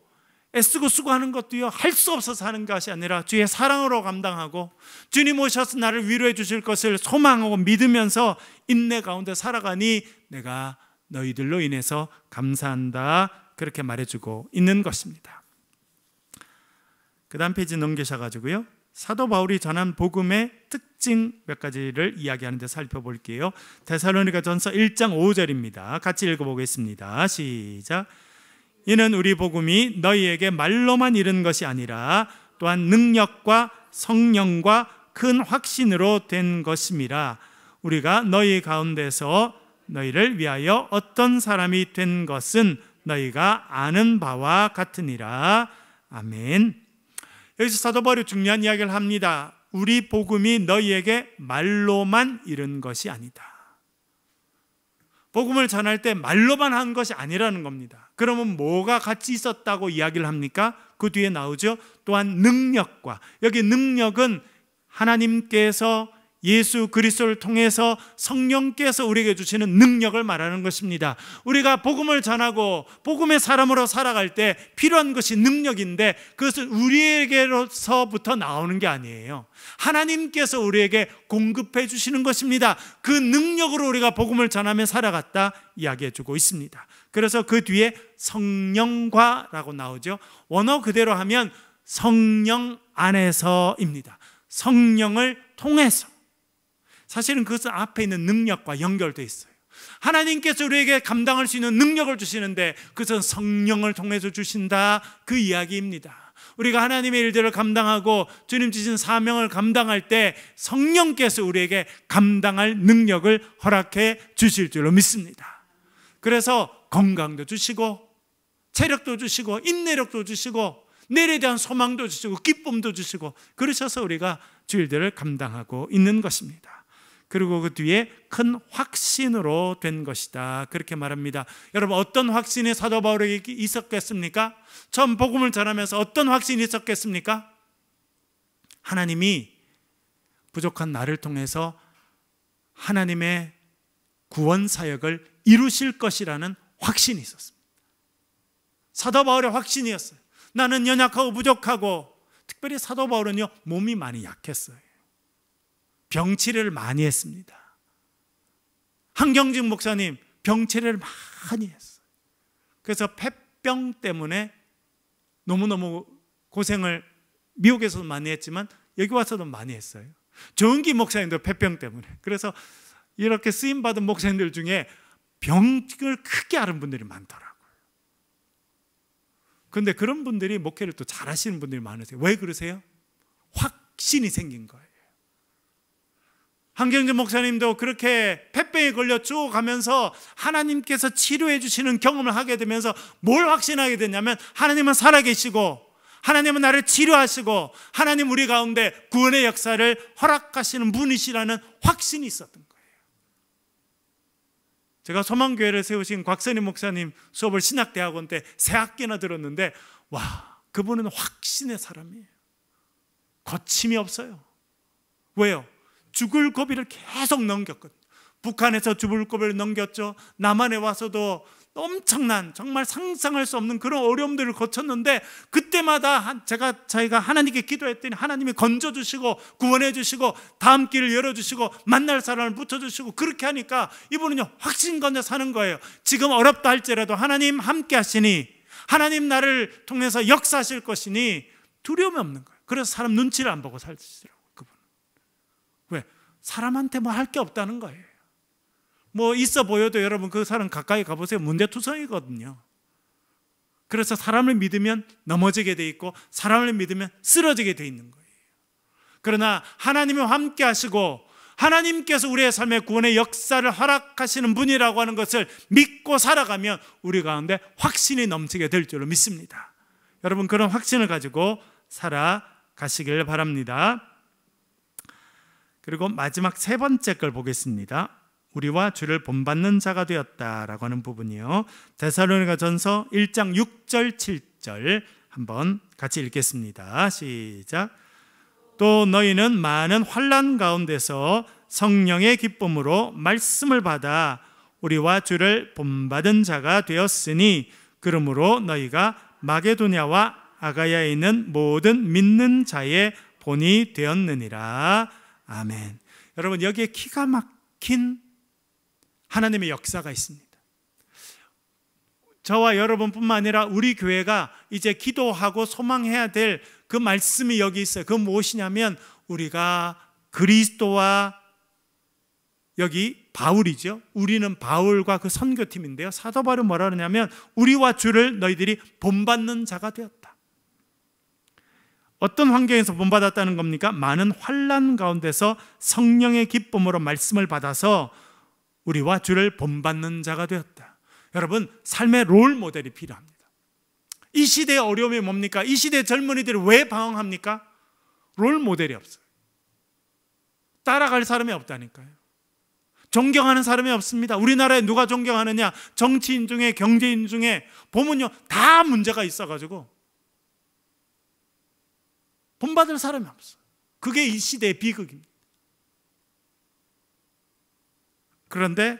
애쓰고 수고하는 것도요, 할 수 없어서 하는 것이 아니라 주의 사랑으로 감당하고 주님 오셔서 나를 위로해 주실 것을 소망하고 믿으면서 인내 가운데 살아가니 내가 너희들로 인해서 감사한다, 그렇게 말해주고 있는 것입니다. 그 다음 페이지 넘기셔가지고요, 사도 바울이 전한 복음의 특징 몇 가지를 이야기하는데 살펴볼게요. 데살로니가전서 1장 5절입니다. 같이 읽어보겠습니다. 시작. 이는 우리 복음이 너희에게 말로만 이른 것이 아니라 또한 능력과 성령과 큰 확신으로 된 것임이라. 우리가 너희 가운데서 너희를 위하여 어떤 사람이 된 것은 너희가 아는 바와 같으니라. 아멘. 여기서 사도 바울이 중요한 이야기를 합니다. 우리 복음이 너희에게 말로만 이른 것이 아니다. 복음을 전할 때 말로만 한 것이 아니라는 겁니다. 그러면 뭐가 같이 있었다고 이야기를 합니까? 그 뒤에 나오죠. 또한 능력과, 여기 능력은 하나님께서 예수 그리스도를 통해서 성령께서 우리에게 주시는 능력을 말하는 것입니다. 우리가 복음을 전하고 복음의 사람으로 살아갈 때 필요한 것이 능력인데, 그것은 우리에게로서부터 나오는 게 아니에요. 하나님께서 우리에게 공급해 주시는 것입니다. 그 능력으로 우리가 복음을 전하며 살아갔다 이야기해 주고 있습니다. 그래서 그 뒤에 성령과라고 나오죠. 원어 그대로 하면 성령 안에서입니다. 성령을 통해서. 사실은 그것은 앞에 있는 능력과 연결되어 있어요. 하나님께서 우리에게 감당할 수 있는 능력을 주시는데 그것은 성령을 통해서 주신다, 그 이야기입니다. 우리가 하나님의 일들을 감당하고 주님 주신 사명을 감당할 때 성령께서 우리에게 감당할 능력을 허락해 주실 줄로 믿습니다. 그래서 건강도 주시고 체력도 주시고 인내력도 주시고 내일에 대한 소망도 주시고 기쁨도 주시고, 그러셔서 우리가 주일들을 감당하고 있는 것입니다. 그리고 그 뒤에 큰 확신으로 된 것이다, 그렇게 말합니다. 여러분, 어떤 확신이 사도 바울에게 있었겠습니까? 처음 복음을 전하면서 어떤 확신이 있었겠습니까? 하나님이 부족한 나를 통해서 하나님의 구원 사역을 이루실 것이라는 확신이 있었습니다. 사도 바울의 확신이었어요. 나는 연약하고 부족하고, 특별히 사도 바울은요, 몸이 많이 약했어요. 병치레를 많이 했습니다. 한경직 목사님 병치레를 많이 했어요. 그래서 폐병 때문에 너무너무 고생을 미국에서도 많이 했지만 여기 와서도 많이 했어요. 조은기 목사님도 폐병 때문에. 그래서 이렇게 쓰임받은 목사님들 중에 병을 크게 앓은 분들이 많더라고요. 그런데 그런 분들이 목회를 또 잘하시는 분들이 많으세요. 왜 그러세요? 확신이 생긴 거예요. 한경재 목사님도 그렇게 폐병에 걸려 쭉 가면서 하나님께서 치료해 주시는 경험을 하게 되면서 뭘 확신하게 됐냐면, 하나님은 살아계시고 하나님은 나를 치료하시고 하나님 우리 가운데 구원의 역사를 허락하시는 분이시라는 확신이 있었던 거예요. 제가 소망교회를 세우신 곽선희 목사님 수업을 신학대학원 때 세 학기나 들었는데, 와, 그분은 확신의 사람이에요. 거침이 없어요. 왜요? 죽을 고비를 계속 넘겼거든요. 북한에서 죽을 고비를 넘겼죠. 남한에 와서도 엄청난, 정말 상상할 수 없는 그런 어려움들을 거쳤는데, 그때마다 자기가 하나님께 기도했더니 하나님이 건져주시고 구원해 주시고 다음 길을 열어주시고 만날 사람을 붙여주시고, 그렇게 하니까 이분은요, 확신 건져 사는 거예요. 지금 어렵다 할지라도 하나님 함께 하시니, 하나님 나를 통해서 역사하실 것이니 두려움이 없는 거예요. 그래서 사람 눈치를 안 보고 살시더라고요, 그분. 왜? 사람한테 뭐 할 게 없다는 거예요. 뭐 있어 보여도 여러분 그 사람 가까이 가보세요. 문제투성이거든요. 그래서 사람을 믿으면 넘어지게 돼 있고 사람을 믿으면 쓰러지게 돼 있는 거예요. 그러나 하나님이 함께 하시고 하나님께서 우리의 삶의 구원의 역사를 허락하시는 분이라고 하는 것을 믿고 살아가면 우리 가운데 확신이 넘치게 될 줄로 믿습니다. 여러분, 그런 확신을 가지고 살아가시길 바랍니다. 그리고 마지막 세 번째 걸 보겠습니다. 우리와 주를 본받는 자가 되었다라고 하는 부분이요, 데살로니가전서 1장 6절 7절 한번 같이 읽겠습니다. 시작. 또 너희는 많은 환난 가운데서 성령의 기쁨으로 말씀을 받아 우리와 주를 본받은 자가 되었으니, 그러므로 너희가 마게도냐와 아가야에 있는 모든 믿는 자의 본이 되었느니라. 아멘. 여러분, 여기에 기가 막힌 하나님의 역사가 있습니다. 저와 여러분뿐만 아니라 우리 교회가 이제 기도하고 소망해야 될 그 말씀이 여기 있어요. 그 무엇이냐면, 우리가 그리스도와, 여기 바울이죠. 우리는 바울과 그 선교팀인데요, 사도 바울은 뭐라 그러냐면, 우리와 주를 너희들이 본받는 자가 되었다. 어떤 환경에서 본받았다는 겁니까? 많은 환난 가운데서 성령의 기쁨으로 말씀을 받아서 우리와 주를 본받는 자가 되었다. 여러분, 삶의 롤 모델이 필요합니다. 이 시대의 어려움이 뭡니까? 이 시대의 젊은이들이 왜 방황합니까? 롤 모델이 없어요. 따라갈 사람이 없다니까요. 존경하는 사람이 없습니다. 우리나라에 누가 존경하느냐? 정치인 중에 경제인 중에 보면요, 다 문제가 있어가지고 본받을 사람이 없어요. 그게 이 시대의 비극입니다. 그런데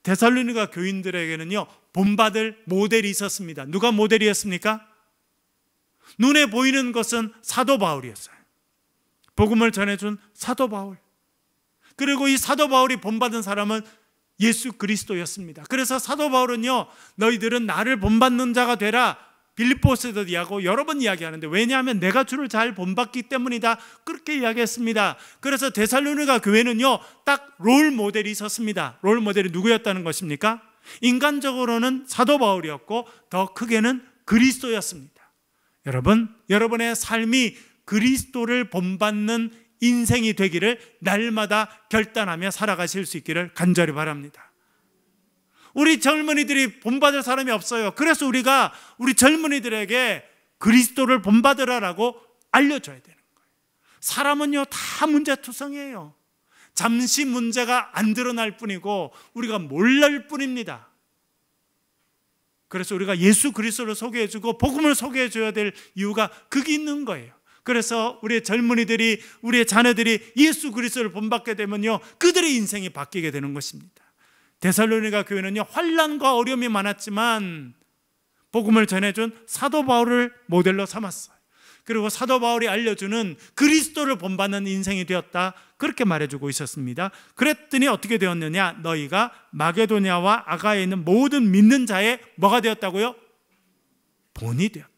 데살로니가 교인들에게는요, 본받을 모델이 있었습니다. 누가 모델이었습니까? 눈에 보이는 것은 사도 바울이었어요. 복음을 전해준 사도 바울. 그리고 이 사도 바울이 본받은 사람은 예수 그리스도였습니다. 그래서 사도 바울은요, 너희들은 나를 본받는 자가 되라, 빌립보서에도 이야기하고 여러 번 이야기하는데, 왜냐하면 내가 주를 잘 본받기 때문이다, 그렇게 이야기했습니다. 그래서 데살로니가 교회는요, 딱 롤 모델이 있었습니다. 롤 모델이 누구였다는 것입니까? 인간적으로는 사도 바울이었고 더 크게는 그리스도였습니다. 여러분, 여러분의 삶이 그리스도를 본받는 인생이 되기를 날마다 결단하며 살아가실 수 있기를 간절히 바랍니다. 우리 젊은이들이 본받을 사람이 없어요. 그래서 우리가 우리 젊은이들에게 그리스도를 본받으라라고 알려줘야 되는 거예요. 사람은요 다 문제투성이에요. 잠시 문제가 안 드러날 뿐이고 우리가 몰랄 뿐입니다. 그래서 우리가 예수 그리스도를 소개해주고 복음을 소개해줘야 될 이유가 그게 있는 거예요. 그래서 우리의 젊은이들이, 우리의 자녀들이 예수 그리스도를 본받게 되면요 그들의 인생이 바뀌게 되는 것입니다. 데살로니가 교회는요 환난과 어려움이 많았지만 복음을 전해준 사도 바울을 모델로 삼았어요. 그리고 사도 바울이 알려주는 그리스도를 본받는 인생이 되었다, 그렇게 말해주고 있었습니다. 그랬더니 어떻게 되었느냐? 너희가 마게도냐와 아가야에 있는 모든 믿는 자의 뭐가 되었다고요? 본이 되었다.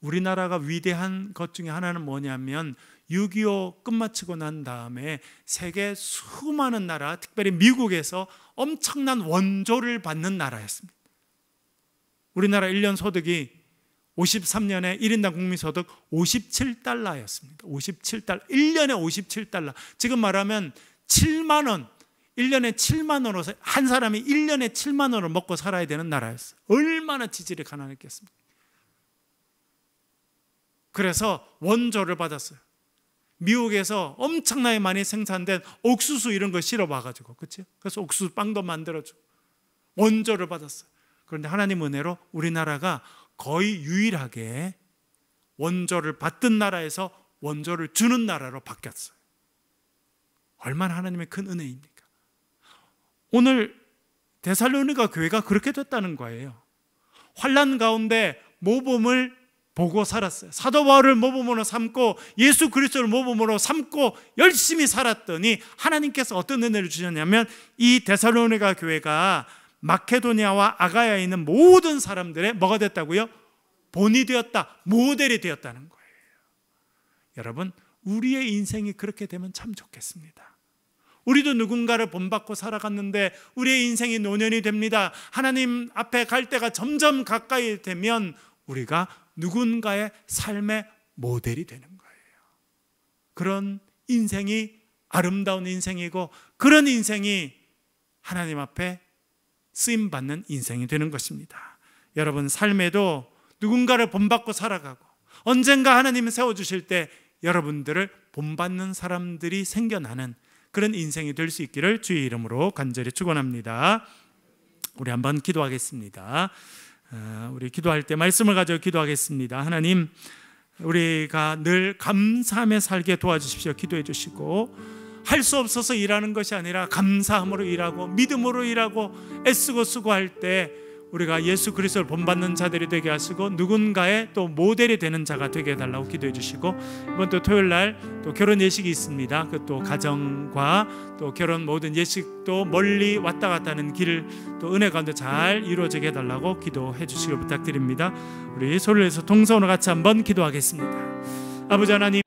우리나라가 위대한 것 중에 하나는 뭐냐면 6.25 끝마치고 난 다음에 세계 수많은 나라, 특별히 미국에서 엄청난 원조를 받는 나라였습니다. 우리나라 1년 소득이 53년에 1인당 국민소득 57달러였습니다. 57달러. 1년에 57달러. 지금 말하면 7만 원. 1년에 7만 원으로 한 사람이 1년에 7만 원을 먹고 살아야 되는 나라였어요. 얼마나 지질이 가난했겠습니까? 그래서 원조를 받았어요. 미국에서 엄청나게 많이 생산된 옥수수 이런 거 실어봐가지고, 그렇죠? 그래서 옥수수 빵도 만들어주고 원조를 받았어요. 그런데 하나님 은혜로 우리나라가 거의 유일하게 원조를 받던 나라에서 원조를 주는 나라로 바뀌었어요. 얼마나 하나님의 큰 은혜입니까? 오늘 데살로니가 교회가 그렇게 됐다는 거예요. 환난 가운데 모범을 보고 살았어요. 사도 바울을 모범으로 삼고 예수 그리스도를 모범으로 삼고 열심히 살았더니 하나님께서 어떤 은혜를 주셨냐면 이 데살로니가 교회가 마케도니아와 아가야에 있는 모든 사람들의 뭐가 됐다고요? 본이 되었다, 모델이 되었다는 거예요. 여러분, 우리의 인생이 그렇게 되면 참 좋겠습니다. 우리도 누군가를 본받고 살아갔는데 우리의 인생이 노년이 됩니다. 하나님 앞에 갈 때가 점점 가까이 되면 우리가 누군가의 삶의 모델이 되는 거예요. 그런 인생이 아름다운 인생이고 그런 인생이 하나님 앞에 쓰임받는 인생이 되는 것입니다. 여러분, 삶에도 누군가를 본받고 살아가고 언젠가 하나님이 세워주실 때 여러분들을 본받는 사람들이 생겨나는 그런 인생이 될 수 있기를 주의 이름으로 간절히 축원합니다. 우리 한번 기도하겠습니다. 우리 기도할 때 말씀을 가지고 기도하겠습니다. 하나님, 우리가 늘 감사하며 살게 도와주십시오. 기도해 주시고 할 수 없어서 일하는 것이 아니라 감사함으로 일하고 믿음으로 일하고 애쓰고 수고할 때 우리가 예수 그리스도를 본받는 자들이 되게 하시고 누군가의 또 모델이 되는 자가 되게 해달라고 기도해 주시고, 이번 또 토요일 날 또 결혼 예식이 있습니다. 그 또 가정과 또 결혼 모든 예식도 멀리 왔다 갔다 하는 길 또 은혜 가운데 잘 이루어지게 해달라고 기도해 주시길 부탁드립니다. 우리 소리를 내서 동성으로 같이 한번 기도하겠습니다. 아버지 하나님,